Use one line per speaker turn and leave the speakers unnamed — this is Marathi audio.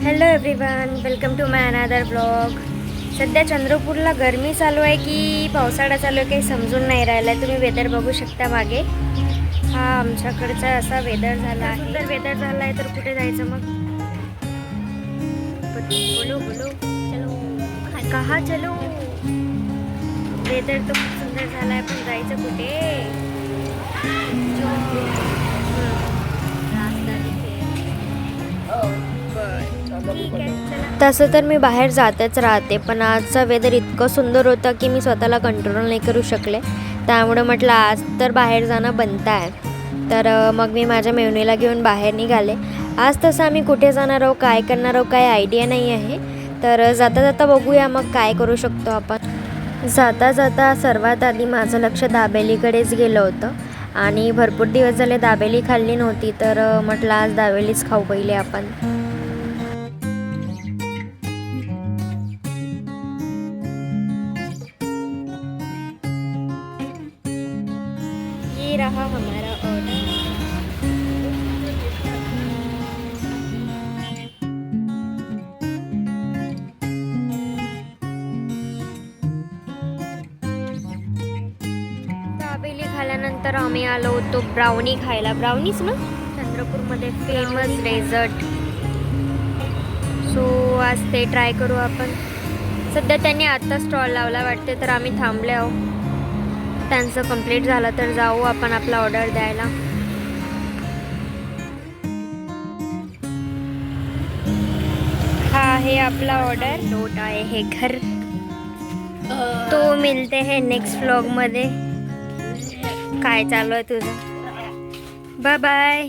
Hello everyone, welcome to my another blog. सध्या चंद्रपूरला गरमी चालू आहे की पावसाळा चालू आहे काही समजून नाही राहिलं आहे. तुम्ही वेदर बघू शकता मागे. हा आमच्याकडचा असा वेदर झाला आहे. सुंदर वेदर झाला आहे तर कुठे जायचं मग? बोलो बोलो चलो कहाँ चलो. वेदर तर खूप सुंदर झाला आहे पण जायचं कुठे? तसं तर मी बाहेर जातच राहते, पण आजचा वेदर इतकं सुंदर होतं की मी स्वतःला कंट्रोल नाही करू शकले. त्यामुळे म्हटलं आज तर बाहेर जाणं बनतं आहे. तर मग मी माझ्या मेहुणीला घेऊन बाहेर निघाले. आज तसं आम्ही कुठे जाणार आहोत, काय करणार आहोत, काय आयडिया नाही आहे. तर जाता जाता बघूया मग काय करू शकतो आपण. जाता जाता सर्वात आधी माझं लक्ष दाबेलीकडेच गेलं होतं आणि भरपूर दिवस झाले दाबेली खाल्ली नव्हती. तर म्हटलं आज दाबेलीच खाऊ पहिले आपण. ये रहा हमारा ऑर्डर. दाबेली खाल्यानंतर आम्ही आलो होतो ब्राउनी खायला. ब्राउनीच ना चंद्रपूरमध्ये फेमस डेझर्ट. सो आज ते ट्राय करू आपण. सध्या त्यांनी आता स्टॉल लावला वाटते तर आम्ही थांबले आहोत. त्यांचं कंप्लीट झालं तर जाऊ आपण आपला ऑर्डर द्यायला. हा आहे आपला ऑर्डर. नोट आहे हे घर. तो मिलते हैं नेक्स्ट व्लॉग मध्ये. काय चालू आहे तुझं? Bye bye.